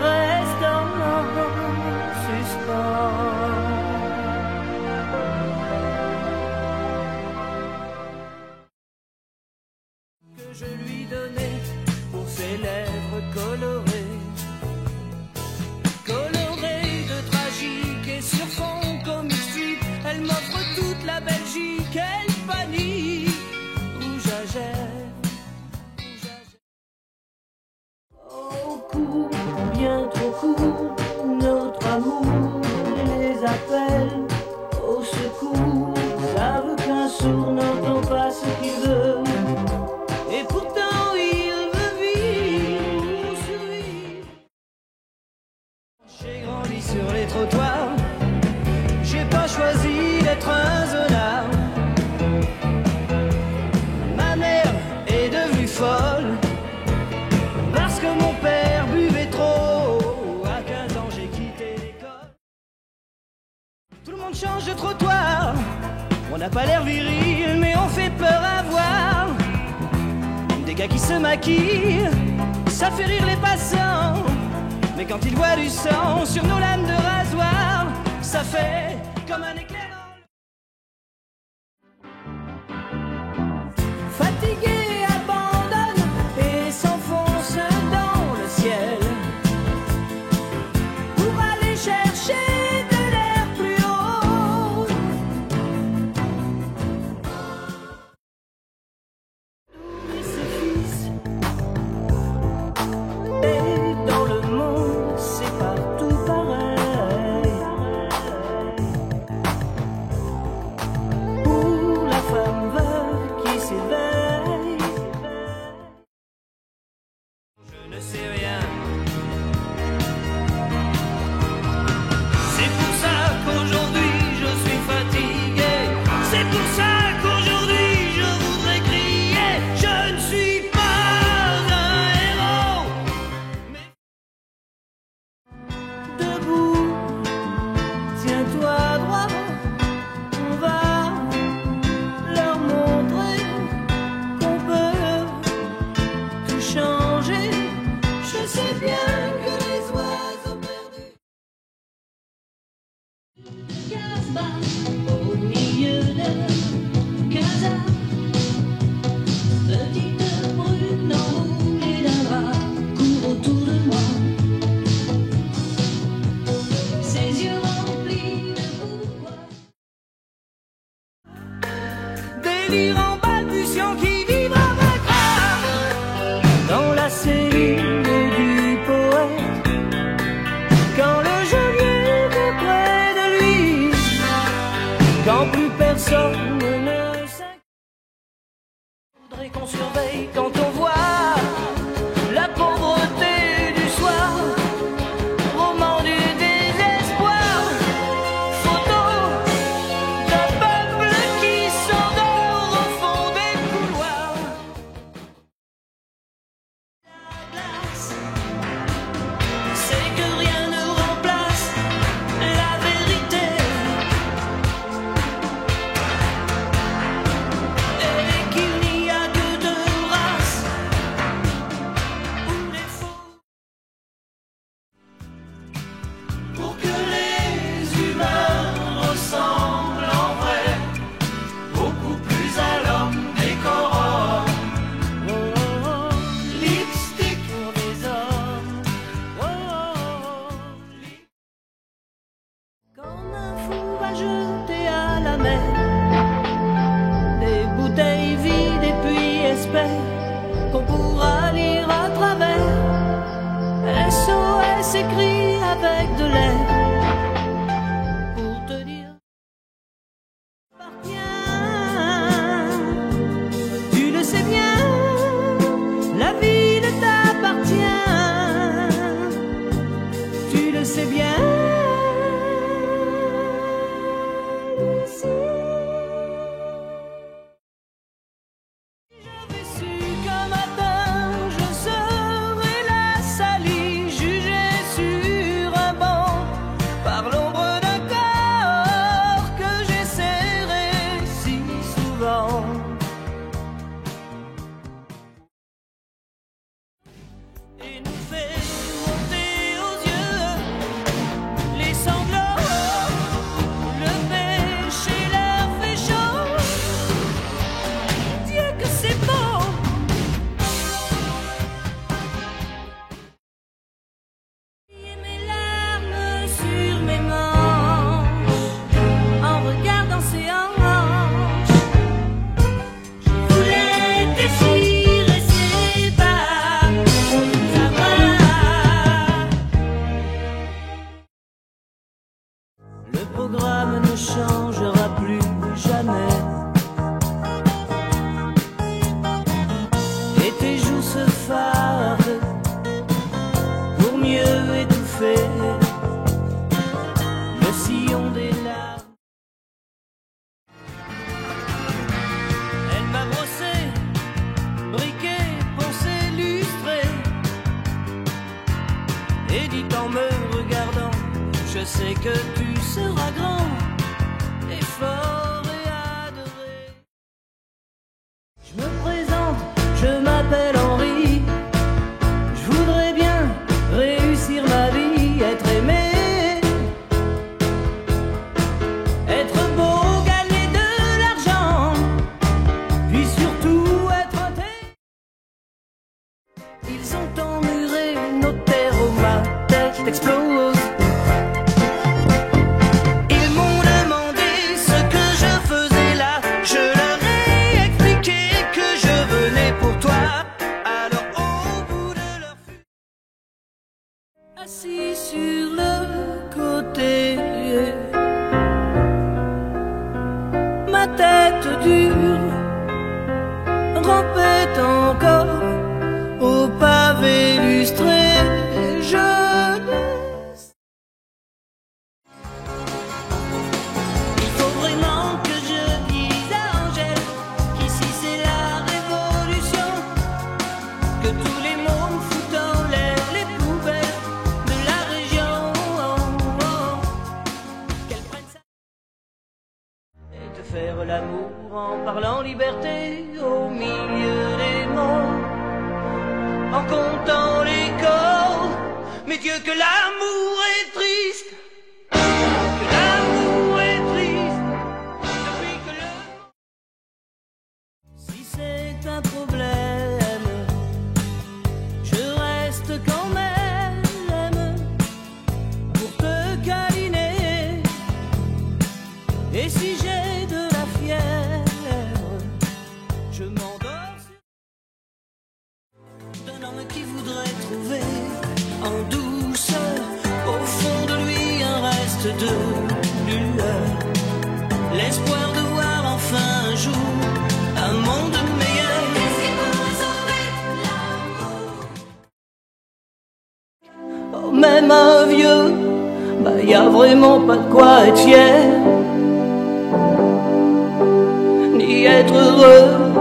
reste en suspens. Que je lui donnais pour ses lèvres colorées, colorées de tragique et sur fond comique strip. Elle m'offre toute la Belgique, elle panique, rouge à gève. Au court, bien trop court, notre amour les appelle au secours. Savent qu'un sourd n'entend pas ce qu'il veut, et pourtant il veut vivre, survivre. J'ai grandi sur les trottoirs, j'ai pas choisi d'être un zonard. Ma mère est devenue folle parce que mon père buvait trop. À 15 ans j'ai quitté l'école. Tout le monde change de trottoir, on n'a pas l'air viril mais on fait peur à voir. Des gars qui se maquillent, ça fait rire les passants. Mais quand ils voient du sang sur nos lames de rasoir, ça fait comme un éclair. Fatigué, abandonne et s'enfonce dans le ciel pour aller chercher de l'air plus haut. Et ses fils, et dans le monde c'est partout pareil. Pour la femme veuve qui s'éveille, je ne sais rien. C'est pour ça qu'aujourd'hui je suis fatigué. C'est pour ça qu'aujourd'hui je voudrais crier. Je ne suis pas un héros, mais debout, tiens-toi droit. On va leur montrer qu'on peut tout changer. Je sais bien que les oiseaux perdus Casbah, au milieu de Casa, petite brune enroulée d'un drap court autour de moi. Ses yeux remplis de pourquoi. Délirant balbutiant qui vivra dans la cellule du poète. Quand le geôlier est près de lui, quand plus personne ne s'inquiète. Faudrait qu'on surveille quand on voit la pauvreté du soir, roman du désespoir, photo d'un peuple qui s'endort au fond des couloirs. La glace, c'est que rien ne remplace la vérité. mieux étouffer le sillon des larmes. Elle m'a brossé, briqué, poncé, lustré, et dit en me regardant: je sais que tu seras grand et fort et adoré. Je me présente, je m'appelle Henri. Je voudrais bien réussir ma vie, être aimé, être beau, gagner de l'argent, puis surtout être intégré. Ils ont emmuré nos terres, oh, ma tête explose. Ils m'ont demandé ce que je faisais là. Je leur ai expliqué que je venais pour toi. Alors au bout de leur fut, assis sur le côté, ma tête dure rampait encore au pavé lustré. Je laisse. Il faut vraiment que je dise à Angèle qu'ici c'est la révolution, que tous les mômes foutent en l'air les poubelles de la région, qu'elle prenne ça et te faire l'amour en parlant liberté au milieu des mots, en comptant les corps. Mais Dieu, que l'amour est triste, que l'amour est triste, depuis que le... Si c'est un problème, je reste quand même pour te câliner. Et si j'ai de la fièvre, je m'endors d'un homme qui voudrait trouver en douceur au fond de lui un reste de lueur, l'espoir de voir enfin un jour un monde meilleur. Oh, même un vieux, bah y a vraiment pas de quoi être fier, ni être heureux.